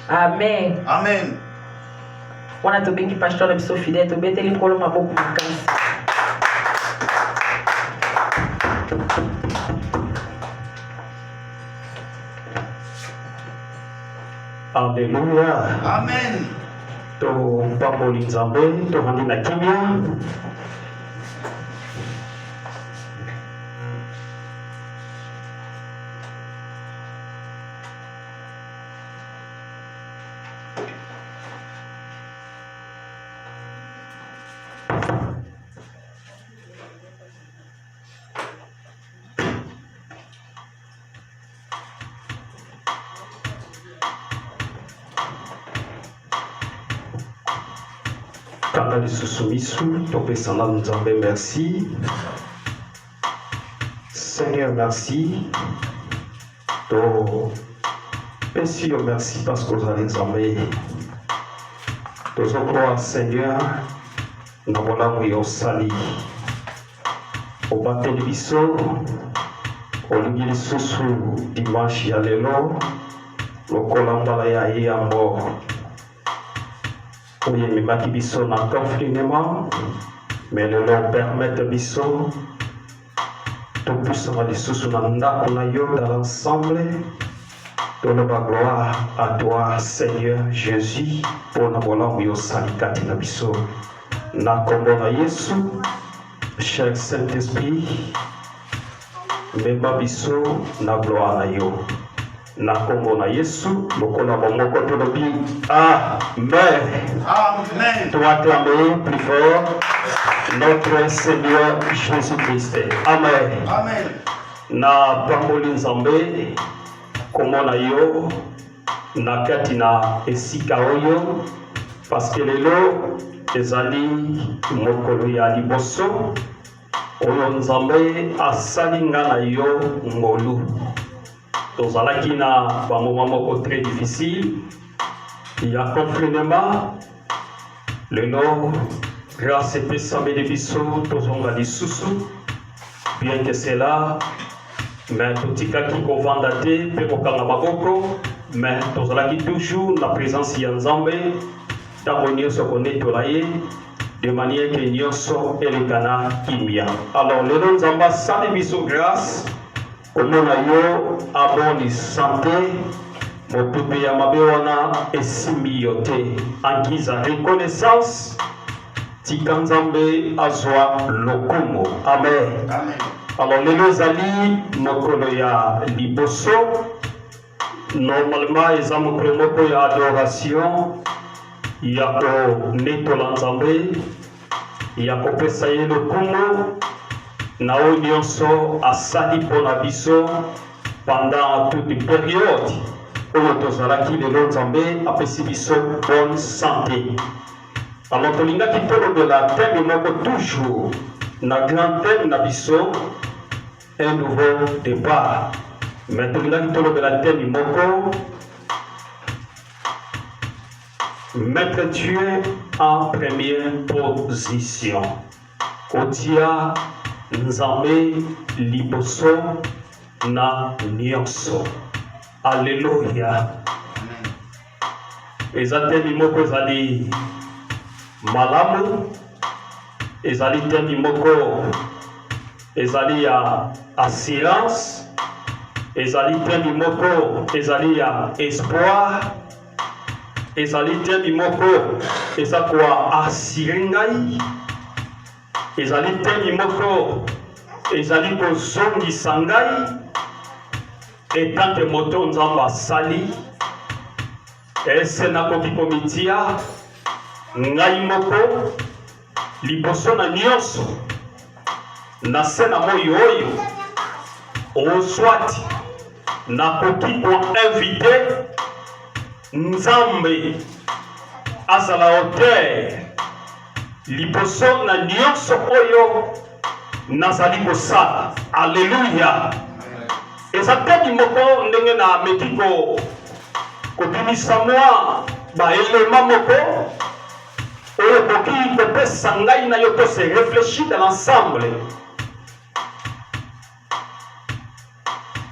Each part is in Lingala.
Amen. Amen. Wana tobengi pasteur biso fidèle tobeteli nkolo maboko makasi. Alléluia. Amen. To pamboli nzambe to handi na kimia. Kanda lisusu misu topesana nzambe merci. Seigneur merci. To pesi yo merci parce que vous allez nzambe. Tozokroa Seigneur na bolamu yo sali. Obateli biso olingi lisusu dimanche ya lelo lokola mbala ya yambo. Oye mimaki biso na confinement, mais le Lord permettre biso tout puissant lisusu na ndako na yo dans l'ensemble. Donne la gloire à toi Seigneur Jésus pour na bolamu yo salikati na biso. Na kombo na Yesu, cher Saint-Esprit, mema biso na gloire na yo. Na kombo na Yesu, lokola bomoko tolobi Amen. Amen. Tu acclamer plus fort notre Seigneur Jésus-Christ. Amen. Amen. Na pamboli nzambe komona yo na kati na esika oyo parce que lelo ezali mokolo ya liboso oyo nzambe asali nga na yo ngolu. Tozalaki na bamoma moko très difficile ya confinement lelo grâce epesami de biso tozonga lisusu bien que cela mais totikaki kovanda te mpe kokanga maboko mais tozalaki toujours na présence ya nzambe ntango nyonso konetola ye de manière que nyonso elekana kimia. Alors lelo nzambe asali biso grâce komona yo aboni santé mopepe ya mabe wana esimbi yo te en guise ya reconnaissance tika nzambe azwa lokumu. Amen. Amen. Alors lelo ezali mokolo ya liboso normalement eza mokolo moko ya adoration ya konetola nzambe ya kopesa ye lokumu na oyo nyonso asali mpona biso pendant toute période oyo tozalaki lelo nzambe apesi biso bonne santé. Alors tolingaki tolobela thème moko toujours na grand thème na biso un nouveau départ, mais tolingaki tolobela thème moko mettre Dieu en première position. Kotia nzambe liboso na nyonso. Alléluia. Eza temi moko ezali malamu, ezali temi moko ezali ya assurance, ezali temi moko ezali ya espoir, ezali temi moko eza koa assurer ngai, ezali temi moko ezali kozongisa ngai etante moto nzambe asali ese nakoki komitia ngai moko liboso na nyonso na se na moi oyo oswati nakoki koinvite nzambe azala auteur liboso na nyonso oyo nazali kosala. Alléluia. Eza temi moko ndenge na meki kobimisa mwa baelema moko oyo koki kopesa ngai na yo to se réfléchir dans l'ensemble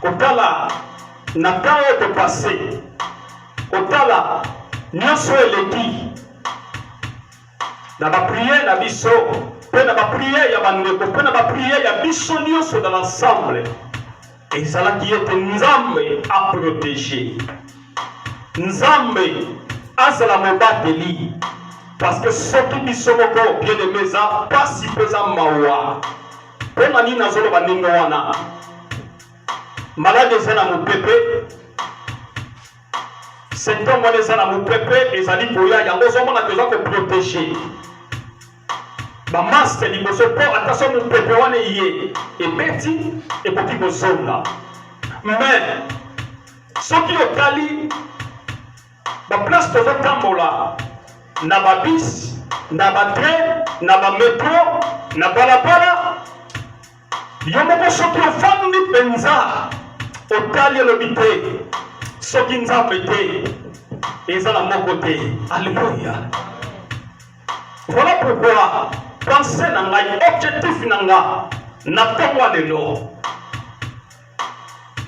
kotala na temps oyo topase kotala mpenza nyonso eleki na bapriere na biso mpe na bapriere ya bandeko mpe na bapriere ya biso nyonso dans l'ensemble ezalaki ete nzambe aprotege nzambe azala mobateli parce que soki biso moko bien aimé eza pasi mpe eza mawa mpo na nini nazoloba ndenge wana malade eza na mopepe symptôme wana eza na mopepe ezali koya yango ozomona toza koprotege bamaske liboso mpo ata so mopepe wana ye ebeti ekoki kozonga mais soki otali baplace tozotambola na babis na batrain na bametro na balabala yo moko soki ofandi mpenza otali elobi te soki nzambe te eza na moko te. Alléluia. Voilà pourquoi pensée na ngai objectif na nga na ntongo lelo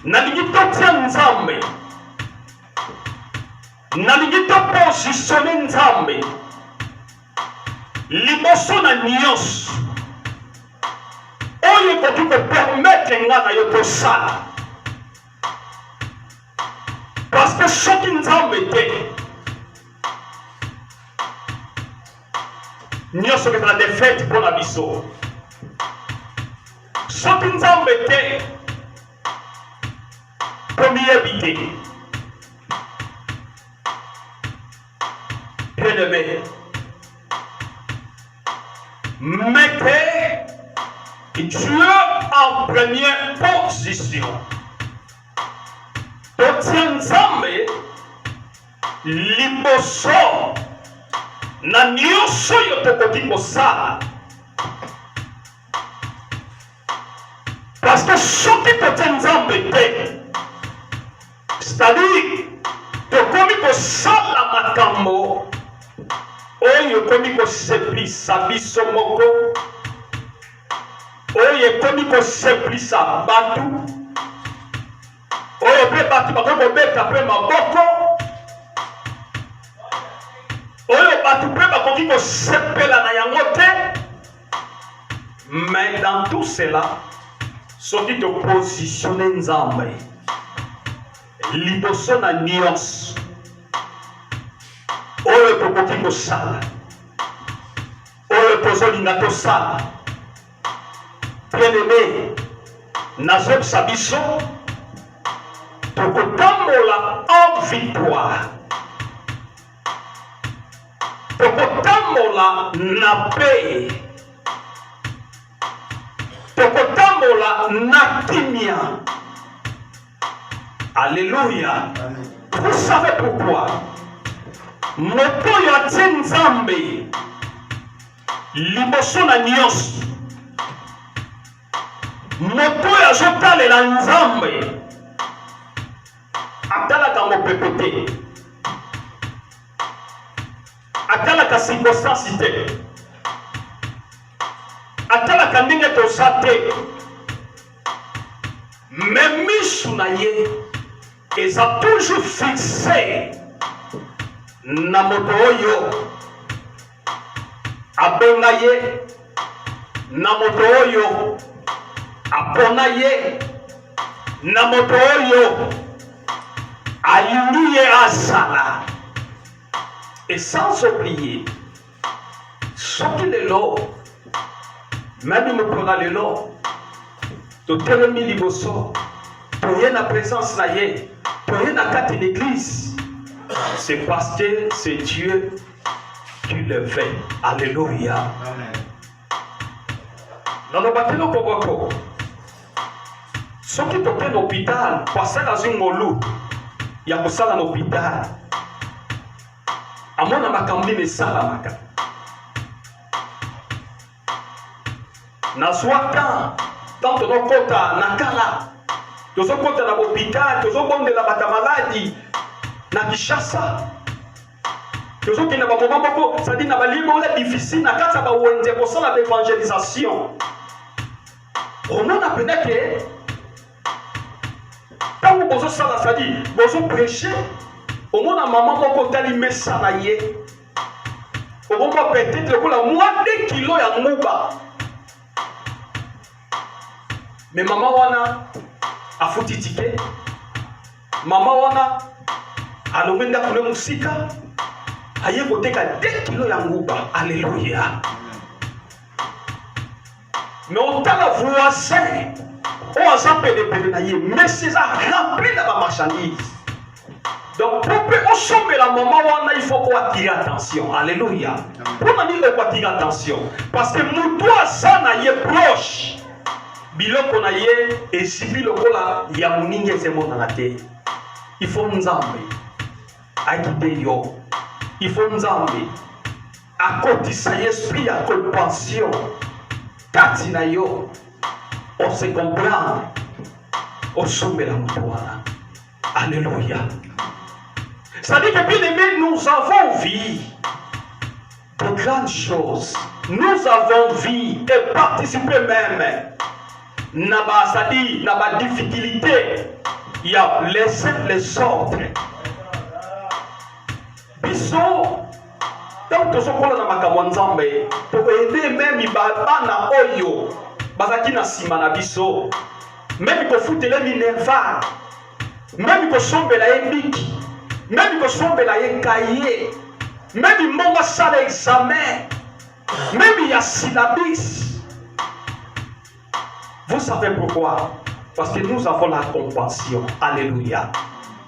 nalingi totia nzambe nalingi topositione nzambe liboso na nyonso oyo ekoki kopermetre nga na yo tosala parce que soki nzambe te nyonso kozala defete mpo na biso soki nzambe te mpo miyebi te. Bien-aimé, mettez Dieu en première position. Totia nzambe liboso na nyonso oyo tokoki kosala parce que soki totia nzambe te c'est-à-dire tokomi kosala makambo oyo ekomi koseplisa biso moko oyo ekomi koseplisa bato oyo mpe bato bakoki kobeta mpe maboko oyo bato mpe bakoki kosepela na yango te. Mais dans tout cela soki topositionne nzambe liboso na nyonso oyo tokoki kosala oyo tozolinga tosala bien-aimé nazobisa biso tokotambola en victoire tokotambola na paix tokotambola na kimia. Alléluia. Vous savez pourquoi? Moto oyo atie nzambe liboso na nyonso moto oyo azotalela nzambe atalaka mopepe te atalaka circonstance te atalaka ndenge toza te mais misu na ye eza toujours fixé na moto oyo abonga ye na moto oyo apona ye na moto oyo alingi ye asala. Et sans oublier soki lelo même mokona lelo totelemi liboso toye na présence na ye toye na kati d'église, c'est parce que c'est Dieu qui le fait. Alléluia. Nalobatelo koboko soki toke na hôpital pasaka zingolu ya kosala na hôpital amona makambo nini esalamaka nazwa tant tozokota na kala tozokota na hôpital tozobondela bata maladi na Kinshasa tozokenda bamoma moko sadi na balimo ola difficile na kati ya bawenze kosala d'évangélisation omona peneke ntango bozosala sadi bozoprêche omona maman moko tali mesa na ye omona peut-être kola moins de kilo ya nguba mais maman wana afuti ticket maman wana alomenda kule musika aye koteka 2 kilo ya nguba. Alléluia. Mais autant la voisin on a pele na ye mais c'est ça rempli de marchandises. Donc pour sommer la maman wana il faut qu'on attire attention. Alléluia. Pour nous qu'on attire attention parce que nous doit ça na ye proche biloko na ye esibi lokola ya muninge zemo na te. Il faut nzambe akide yo. Il faut nzambe akotisa esprit ya compassion kati na yo. On se comprend au sommet la moutoir. Alléluia. C'est-à-dire que bien aimé, nous avons vu de grandes choses. Nous avons vu et participé même c'est-à-dire dans la difficulté. Il y a les autres. Biso, tant que ce qu'on a dans ma camonzambe, pour aider même Ibana Oyo. Bazaki na sima na biso même ko futele minerva même ko sombela ebiki même ko sombela ekaye même monga sala examen même ya syllabis. Vous savez pourquoi? Parce que nous avons la compassion. Alléluia.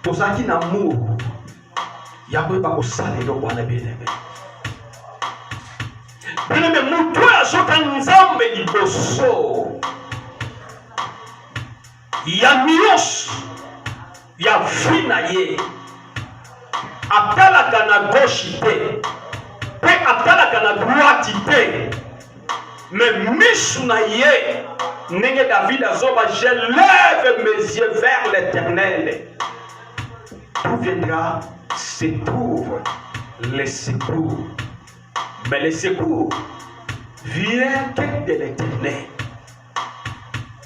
Pour ça qui n'amour ya ko ba ko sala do bwana beneme beneme mutu azoka nzambe liboso ya mios ya fina ye atalaka na gauche te pe atalaka na droite te mais misu na ye ndenge David azoba je lève mes yeux vers l'Éternel. D'où viendra secours, les secours. Mais le secours vient de l'Éternel.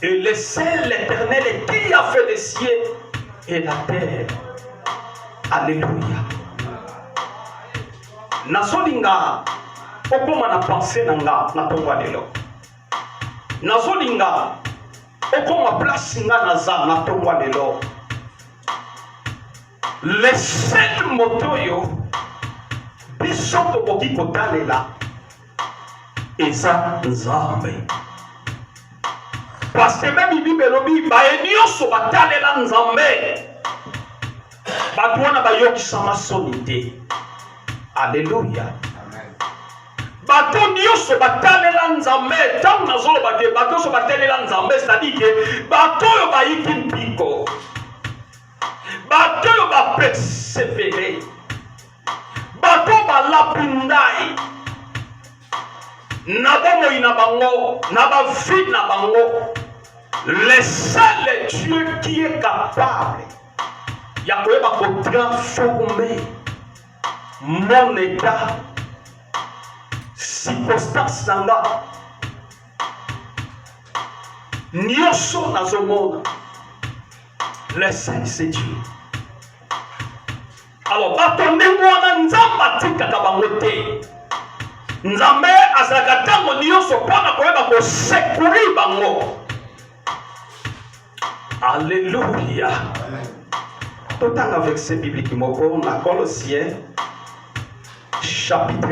Et le seul l'Éternel qui a fait les cieux et la terre. Alléluia. Nazolinga okoma na pensée nanga na tongwa lelo. Nazolinga okoma place nga naza na tongwa lelo. Le seul motoyo biso tokoki kotalela eza nzambe. Parce que même Bible lobi baye nyonso batalela nzambe bato wana bayokisama soni te. Alléluia. Bato nyonso batalela nzambe ntango nazoloba te bato nyonso batalela nzambe c'est-à-dire que bato oyo bayiki mpiko bato oyo bapersevere bato balapundai na bomoi na bango na bavi na bango. Le seul Dieu qui est capable ya koyeba kotransformer mon état circonstance nanga nyonso nazomona. Le seul c'est Dieu. Alors bato ndenge wana nzambe atikaka bango te. Nzambe azalaka ntango nyonso mpona koyeba kosekuri bango. Alléluia. Totanga verset biblique moko na Colossiens chapitre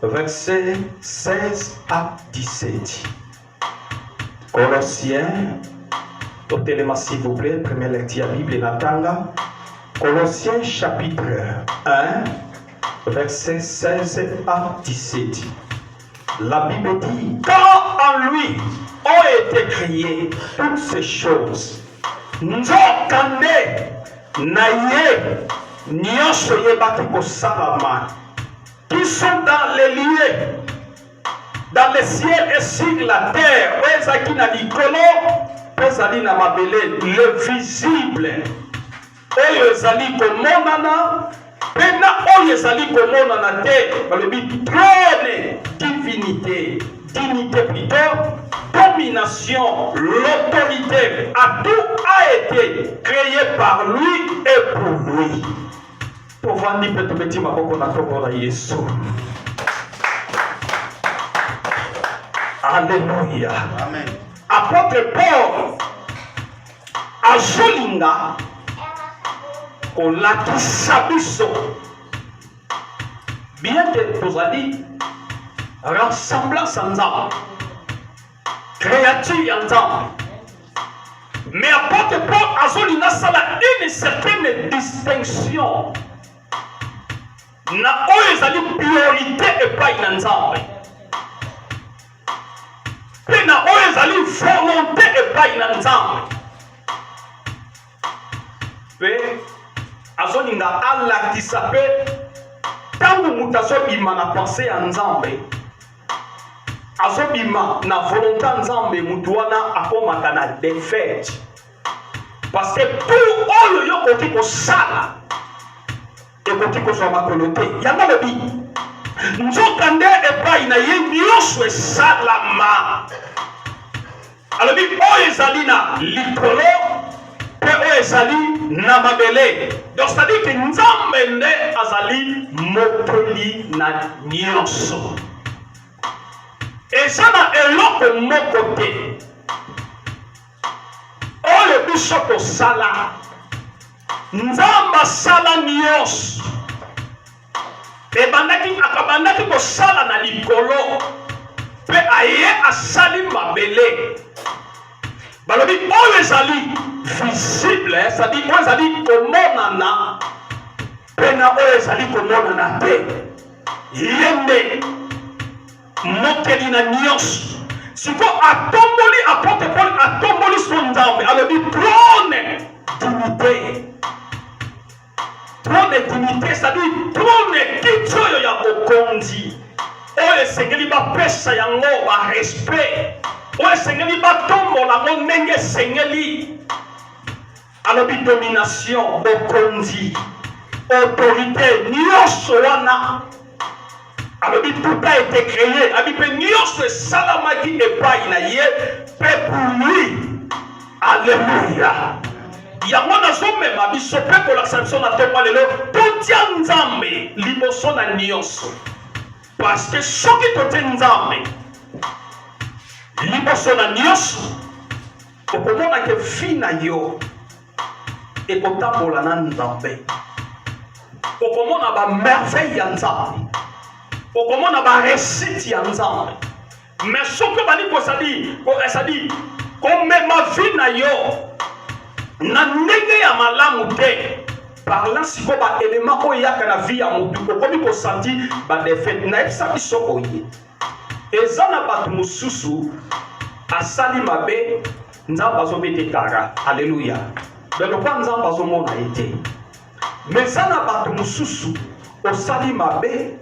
1 verset 16 à 17. Colossiens, totelema s'il vous plaît, première lecture Bible natanga. Colossiens chapitre 1 verset 16 à 17. La Bible dit, quand en lui ont été créées toutes ces choses, nzokande naye nyonso yebaki kosalama, qui sont dans les lieux, dans le ciel et sur la terre, ezaki na likolo, ezali na mabele, le visible, oyo ezali komonana, pena oyo ezali komonana te, balobi trône, divinité, dignité plutôt, domination, l'autorité, à tout a été créé par lui et pour lui. Pour voir ni peut petit ma boko na toko na Yesu. Alléluia. Amen. Apôtre Paul azolinga kolakisa biso bien que tozali ressemblance ya Nzambe, créature ya Nzambe, mais apôtre Paul azolinga sala une certaine distinction na oyo ezali priorité epai na Nzambe mpe na oyo ezali volonté epai na Nzambe, mpe azolinga alakisa mpe ntango moto azobima na pense ya Nzambe, azobima na volonté ya Nzambe, moto wana akomaka na défaite, parce que tout oyo yo okoki kosala ekoki kozwa makolo te. Yango lobi nzoka nde epai na ye nyonso esalama, alobi oyo ezali na likolo mpe oyo ezali na mabele. Donc c'est-à-dire que Nzambe nde azali mokoli na nyonso, eza na eloko moko te oyo biso tosala. Nzambe asala nyonso, akabandaki kosala na likolo mpe aye asali mabele. Balobi oyo ezali visible, c'est-à-dire oyo ezali komonana mpe na oyo ezali komonana te, ye nde mokeli na nyonso. Siko atomboli, apôtre Paul atomboli so Nzambe, alobi trône dignité. Trône dignité, c'est-à-dire trône kiti oyo ya bokonzi oyo esengeli bapesa yango barespect, oyo esengeli batombola yango ndenge esengeli. Alobi domination, bokonzi, autorité, nyonso wana. Alobi tout a été créé, alobi mpe nyonso esalamaki epai na ye mpe pour lui. Alléluia. Yango nazomema biso mpe kolakisa biso na ntongo lelo totia Nzambe liboso na nyonso, parce que soki totie Nzambe liboso na nyonso, okomona ke vi na yo ekotambola na Nzambe, okomona bamerveille ya Nzambe, okomona baresite ya Nzambe. Mais soki obandi kozali komema vi na yo na ndenge ya malamu te, parlant siko ba élément oyo yaka na vie ya motu, okomi kosanti ba défaite. Nayebisa biso oye eza na bato mosusu asali mabe, Nzambe azobete kara. Alléluia. Donc kwa Nzambe azomona ye te, mais eza na bato mosusu osali mabe,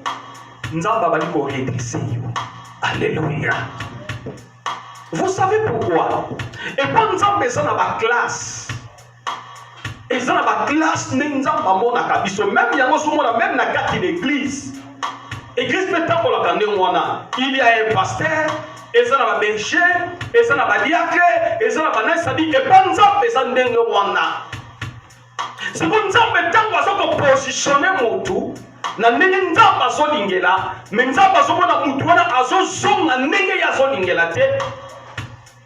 Nzambe abali koredresse yo. Alléluia. Vous savez pourquoi? Et quand Nzambe eza na ba classe, et ça na classe n'enzamba mona kabiso, même yango somona même na kati d'église. Église peut tant la kande wana, il y a un pasteur, et ça na berger, et ça na diacre, et ça na nasa dit et pas nzamba et ça ndenge wana. C'est pour nzamba tant wa soko positionner motu na ndenge nzamba zo lingela, mais nzamba zo mona mutu wana azo zonga ndenge ya zo lingela te.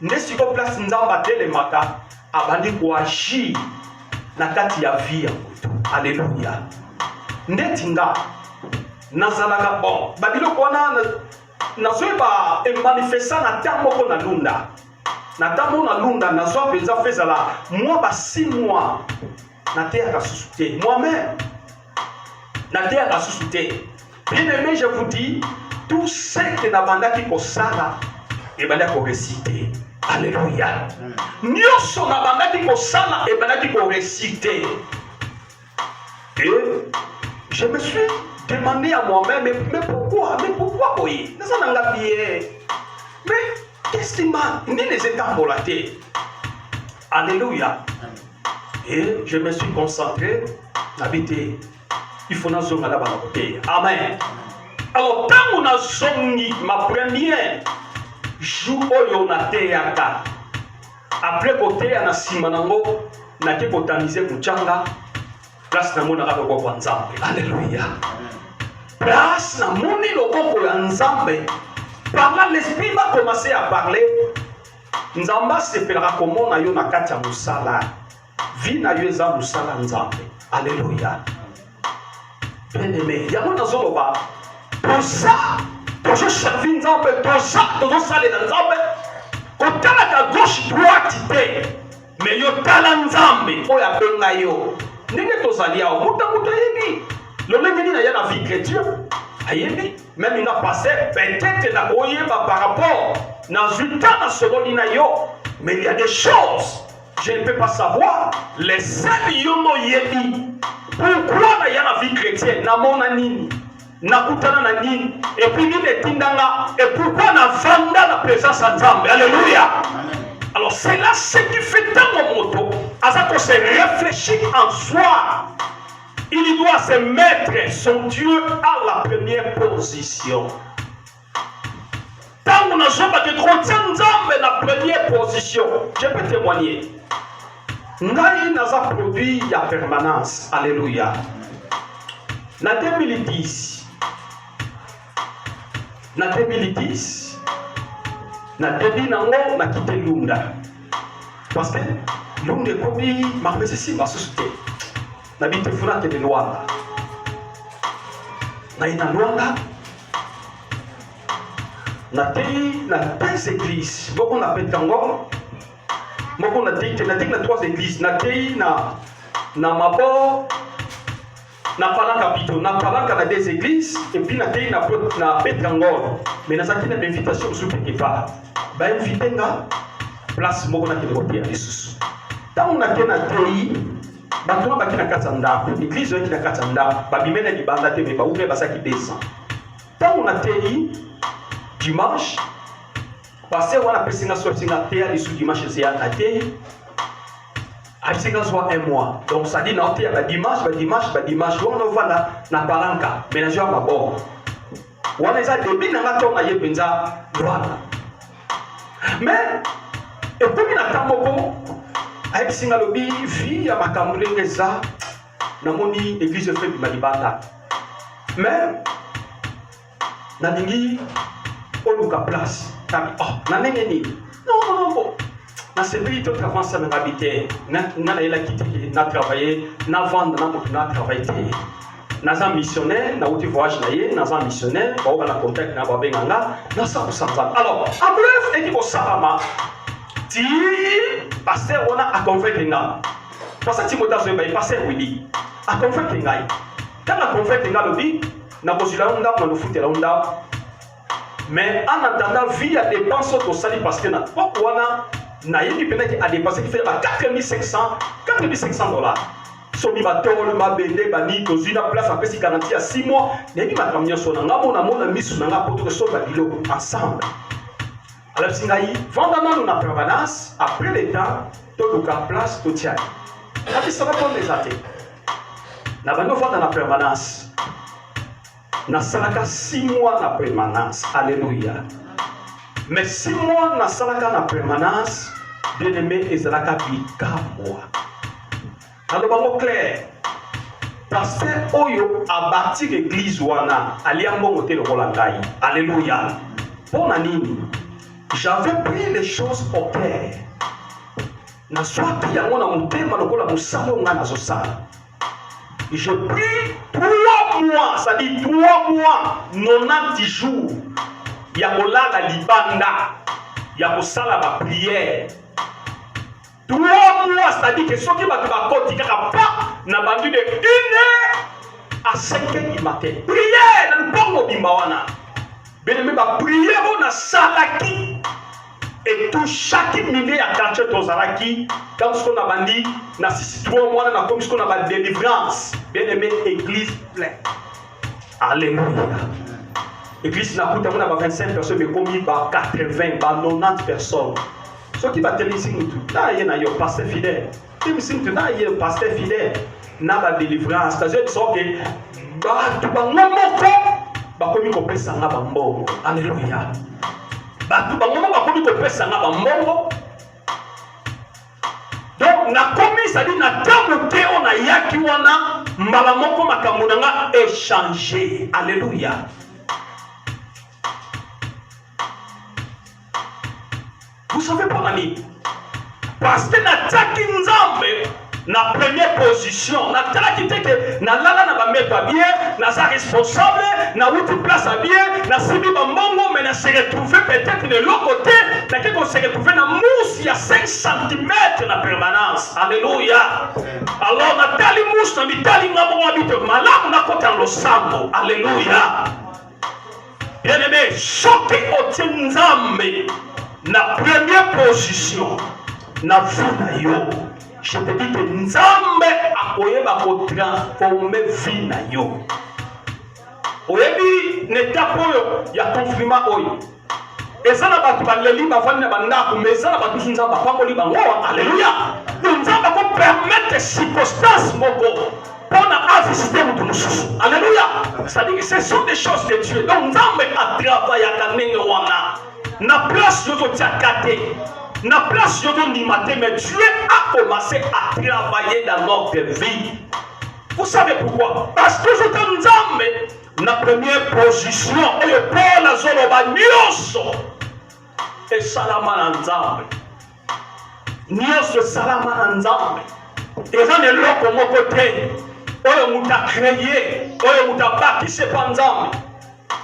Ndesi ko place nzamba telemaka abandi ko agir na kati ya vie ya moto. Alléluia. Ndetinga nazalaka bon babiloko wana nazoyeba emanifesta na ntango moko na lunda, na ntango na lunda nazwa mpenza fezala mwa ba 6 mois nateyaka susu te, moi-même nateyaka susu te. Bien aimé, je vous dis, tout ce que nabandaki kosala ebandaki koresite. Alléluia. Nyonso nabandaki kosala ebandaki koresite. Et je me suis demandé à moi-même, mais pourquoi? Mais pourquoi oui? Mais qu'est-ce qui m'a dit les états volatés? Alléluia. Et je me suis concentré, habité. Il faut nous zonga là-bas. Amen. Alors, quand on a zongi ma première jour oyo na teyaka après côté na sima nango na ke botaniser kuchanga place na mona ka kwa nzambe. Alléluia. Place na moni loboko ya nzambe. Par là l'esprit va commencer à parler. Nzamba sepelaka komona yo na kati ya musala. Vi na yo eza musala nzambe. Alléluia. Bien-aimé, yango nazoloba pour ça tozo servi nzambe, toza tozo salela nzambe kotalaka gauche droite te, mais yo tala nzambe oyo abenga yo ndenge tozali awa. Muta yebi lolenge nini aya na vie chrétienne ayebi même il a passé peut-être na koyeba par rapport na zuta na sololi na yo, mais il y a des choses je ne peux pas savoir. Les seuls yono yebi pourquoi na ya na vie chrétienne na mona nini na kutana na nini et puis nini etindanga et pourquoi na vanda la présence de Nzambe. Alléluia. Alors c'est là ce qui fait tant mon moto à qu'on se réfléchir en soi. Il doit se mettre son Dieu à la première position. Tant qu'on a jamais de Nzambe la première position, je peux témoigner. Ngai naza produit ya permanence. Alléluia. Na 2010 na debi nango na kite Lunda parce que Lunda komi marmesi si basuste na bite funa te de Luanda na ina Luanda na tei na 3 églises boko na petango moko na tei na 3 églises na tei na mabo na palaka bito na palaka na 2 églises et puis na tei na Petangor. Mais na zakina invitation sur quelque part ba inviter nga place moko na kile kotia lisusu tant na kena tei bato ba kina katanda église qui na katanda ba bimena libanda te me ba ouvre ba saki descend tant na tei dimanche passé wana pesinga so singa tei lisusu dimanche c'est na tei Aïsika soit un mois. Donc ça dit non, dimanche, on va na palanka, ménager ma bon. On a déjà début na ngato na yepenza droite. Mais et puis na tamoko aïsika lobi vie ya makamulenge za na moni église fait du malibata. Mais na dingi oluka place. Oh, na nengeni. Non. Na sebili to travailler ça na habiter na la quitter na travailler na vendre na travailler na za missionnaire na outil voyage na ye na za missionnaire ba na contact na ba benganga na ça pour ça. Alors en bref et qui ko salama ti pasteur on a convaincre nga parce que Timothée zo ba pasteur Willy a convaincre nga quand la convaincre nga lobi na kozila onda na lufutela onda mais en attendant vie à dépenses au sali parce que na pourquoi na yebi peut-être à dépenser qui fait ba $4,500 somi ba tolo ma bende ba ni kozina place après si garantie à 6 mois nebi ma kamnya sona ngamo na mona misu na ngapo to so ba biloko ensemble. Alors singai vendana na permanence après le temps to luka place to tia na ça va prendre les athées na bando vanda na permanence na salaka 6 mois na permanence. Alléluia. Mais 6 mois na salaka na permanence, bien aimé ezalaka bikamwa. Alors bango clair. Pasteur oyo a bâti l'église wana alia mbongo te lokola ngai. Alléluia. Pour nini? J'avais pris les choses au cœur. Na swati yango na motema lokola musalo nga na zosala. J'ai pris 3 mois, ça dit 3 mois, 90 jours. Ya kolala libanda, ya kosala ba prière. 3 mois, c'est-à-dire que ceux qui va koti kaka pa na bandu de 1h à 5h du matin. Prière na bongo bimbawana. Bien-aimé ba prière on a salaki. Et tout chaque minute à quartier tozalaki quand ce qu'on a bandi na 3 mois na comme ce qu'on a ba délivrance. Bien-aimé église pleine. Alléluia. L'église n'a pas 25 personnes, mais comme il va 80, 90 personnes. Ce qui va te dire, c'est que il y a un pasteur fidèle. Il y a un pasteur fidèle. Il y a une délivrance. C'est-à-dire que Alléluia. batu bango bakomi kopesa nga bambongo. Donc nakomi sadi na tamu teo na yaki wana mbala moko makambo na nga échanger. Alléluia. Vous savez pas nani? Parce que nataki nzambe na première position, nataki teke na lala na bameta bien, na sa responsable, na outi place à bien, na sibi bambongo, mais na se retrouver peut-être de l'autre côté, na qu'on se retrouver na mousse, il y a 5 cm na permanence. Alléluia. Alors natali mousse na mitali ngamo habite malamu na kote en losambo. Alléluia. Bien aimé, choqué au nzambe na première position, na vuna yo. Je te dis que Nzambe akoyeba ko transformer vie na yo. Oyebi n'étape oyo ya confinement oyo. Ezana batu baleli bavandi na bandako, mais ezana batu Nzambe apangoli bango. Alléluia. Nzambe ko permettre circonstances moko pour na visiter mutu mususu. Alléluia. C'est-à-dire que ce sont des choses de Dieu. Donc Nzambe a travaillé à ndenge wana. Na place yo tiakate. Na place du matin, mais Dieu a commencé à travailler dans notre vie. Vous savez pourquoi? Parce que je t'en na première position, et le Paul a zoloba nyoso. Et salama nzambe. Nyoso salama nzambe. Et dans les locaux mon côté, oyo muta créé, oyo muta baki c'est pas nzambe.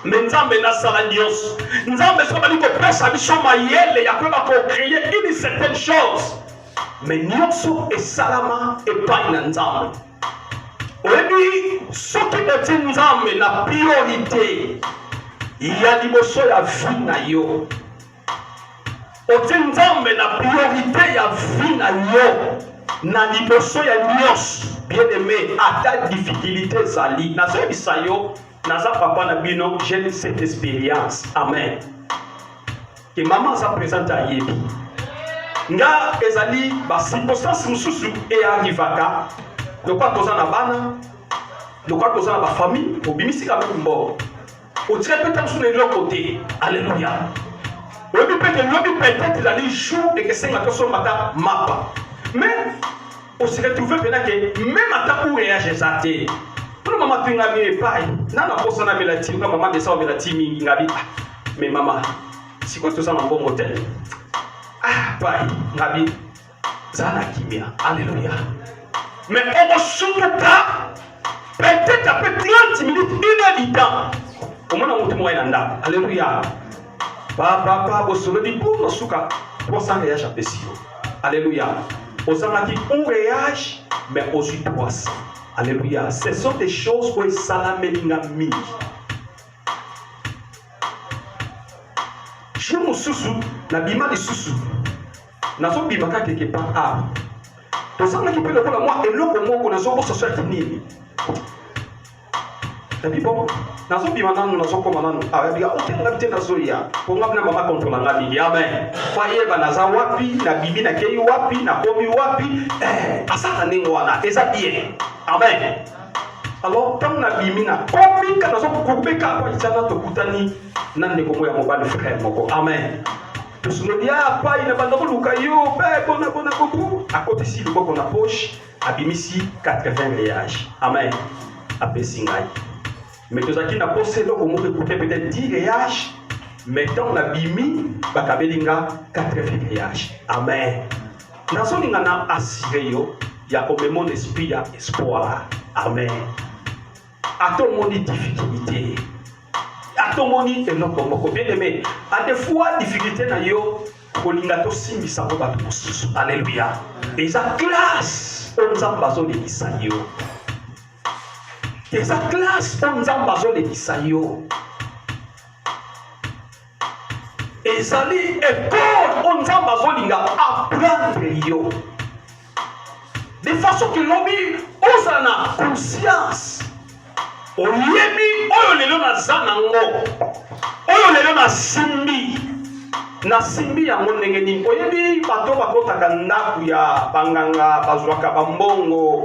Mais Nzambe na sala nyos. Nzambe so bali ko pesa biso mayele ya kweba ko créer une certaine chose. Mais nyonso e salama e pa na Nzambe. Oyebi soki oti Nzambe na priorité. Ya liboso ya vie na yo. Oti Nzambe na priorité ya vie na yo. Na liboso ya nyos. Bien aimé, ata difficulté zali. Na so bisayo. Naza papa na bino, j'ai cette expérience. Amen. Que maman sa présente à yebi. Nga ezali ba circonstance mususu e arrivaka. Le quoi toza na bana, le quoi toza na ba famille, obimisi ka mbo. O tire peut-être sur le côté. Alléluia. Obi peut-être d'aller jour et que c'est ma personne mata mapa. Mais on se retrouve pendant que même à ta pour réagir ça té. Pour maman tu ngabi pai. Nana posa na melati, quand maman descend melati mi ngabi. Mais maman, si quoi tout ça dans bon hôtel. Ah, pai, ngabi. Zana kimia. Alléluia. Mais on va surtout pas peut-être après 30 minutes, 1 heure de temps. Au moins on monte moyen nda. Alléluia. Papa, bosolo di pour no suka 300 réage à pesio. Alléluia. Osama dit on réage mais aussi 300. Alléluia. Ce sont des choses où salamelingami. Je me soussou, na bima de soussou. Na so bimaka quelque part. Ah. Osama qui peut le voir moi et l'autre mot na so bo société nini. Et puis bon, na so bima nanu na so koma nanu. Ah, bien on tient l'habitude na so ya. Pour ngabna mama contre la ngabi. Amen. Foyer banaza wapi, na bibi na kei wapi, na komi wapi. Asaka ningo wana, eza bien. Amen. Alors, quand on a bimina, comme quand on a coupé quand on a tokutani, nan ne komo ya mobile frère moko. Amen. Tout ce monde ya pas il n'a pas de lukayo, bona koku. À côté ici le qu'on a poche, abimisi 80 réage. Amen. Après singai. Mais tous qui n'a posé le komo écouter peut-être 10 réage, mais dans la bimi, bakabelinga 80 réage. Amen. Nazo lingana assuré yo. Il y a comme mon esprit, il y a espoir. Amen. À ton monde difficulté. À ton monde et non comme bien aimé. À des fois difficulté na yo, kolingato simbi sa roba to mususu. Alléluia. Et ça classe on zambazo de isayo. Et ça classe on zambazo de isayo. Et ça li école on zambazo linga apprendre yo. De façon que l'homme osa na conscience. Oyebi oyo lelo na zanango. Oyo lelo na simbi. Na simbi ya ndenge nini. Oyebi bato bakotaka ndaku ya banganga bazwaka bambongo.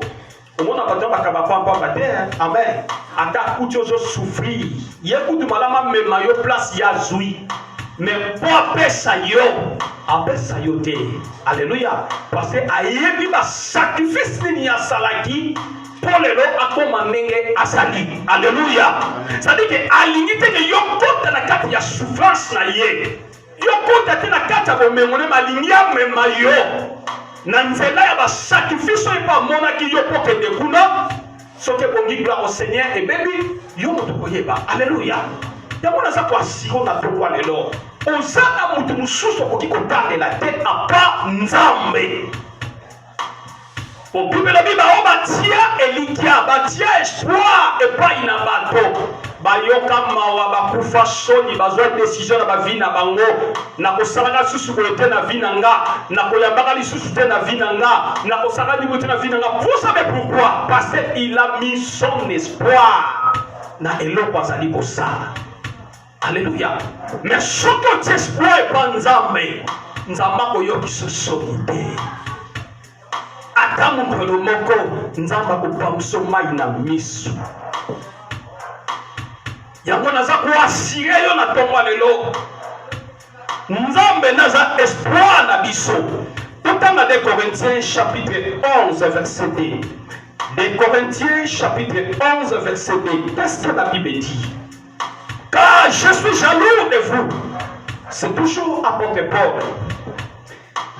Omona bato bakaba pampa bate. Amen. Ata kuti ozo souffrir. Ye kutu malama mema yo place ya zui. mais po apesa yo te. Alléluia. Parce que ayebi ba sacrifice ni ya salaki pour lelo akoma ndenge asali. Alléluia. Ça dit que alingi te yo kota na kati ya souffrance na ye. Yo kota te na kati ya bomengone malingi ya mema yo. Na nzela ya ba sacrifice e pa mona ki yo pokende kuna. Soke bongi gloire au Seigneur et baby yo moto koyeba. Alléluia. Yango naza kwa siko na tokwa lelo. Ozana mutu mususu koki kotandela te apa nzambe. Bibelo biba o batia elikia batia espoir epai na bato bayoka mawa bakufa soni bazwa décision na bavi na bango na kosalanga susu kote na vi na nga na koyambaka lisusu te na vi na nga na kosala libo te na vi na nga. Vous savez pourquoi? Parce qu'il a mis son espoir na eloko azali kosala. Alléluia. Mais soki oti espoir epa nzambe nzambe akoyokisa soni te. Ata mokolo moko nzamba kopamso mai na miso. Yango naza koasire yo na tongo lelo. Nzambe naza espoir na biso. Totanga de Corinthiens chapitre 11 verset 2. De Corinthiens chapitre 11 verset 2. Qu'est-ce que la Bible dit? Car je suis jaloux de vous. C'est toujours apôtre Paul.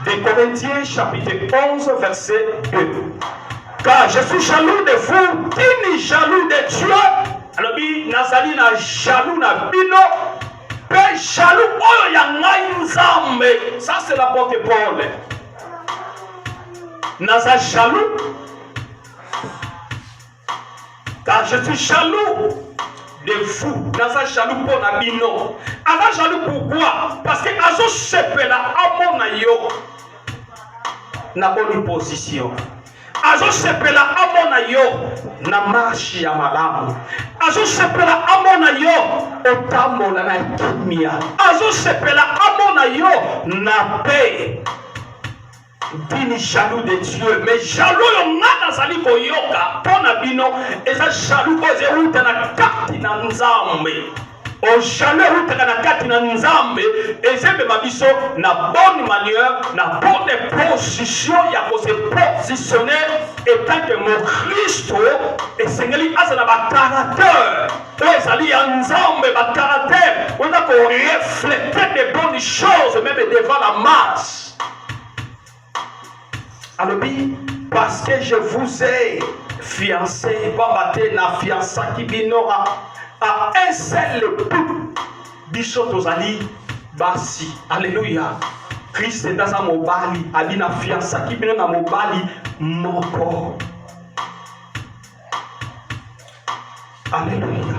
De Corinthiens chapitre 11 verset 2. Car je suis jaloux de vous, qui n'est jaloux de Dieu. Alors, nazali na jaloux na bino, pe jaloux oyo ya ngai nzambe. Ça c'est l'apôtre Paul. Naza jaloux. Car je suis jaloux de vous. Naza jaloux pour na bino. Aza jaloux pourquoi? Parce que azo sepela amona yo. Na bonne position. Azo sepela amona yo na marche ya malamu. Azo sepela amona yo otambola na kimia. Azo sepela amona yo na paix. Dini jaloux de Dieu, mais jaloux yo ngana zali koyoka pona bino eza jaloux oze uta na kati na nzambe. O jaloux uta na kati na nzambe ezembe mabiso na bonne manière, na bonne position ya ko se positionner étant que mon Christ et sengeli azana ba caractère. Ezali ya nzambe ba caractère, on a ko refléter de bonnes choses même devant la masse. Alors, parce que je vous ai fiancé, na fiança qui binora à un seul époux, Bishotozali Basi. Alléluia. Christ est dans un mobali, ali na fiança qui binora mobali moko. Alléluia.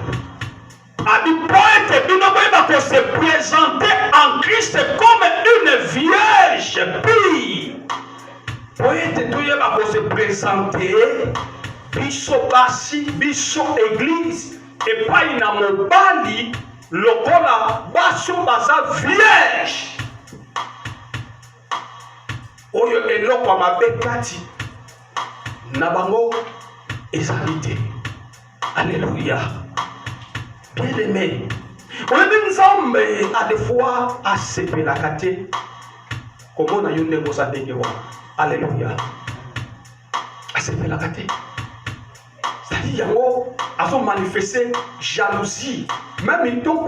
Ali poète binoba va se présenter en Christ comme une vierge pure. Poète toyeba ko se présenter biso basi biso église et pas ina mobali lokola baso baza vierge oyo eloko mabe kati na bango ezali te. Alléluia. Bien aimé, oyebi nzambe a des fois asepelaka te komona yo ndenge oza ndenge wana. Alléluia. Asepelaka te. C'est-à-dire yango azo manifester jalousie même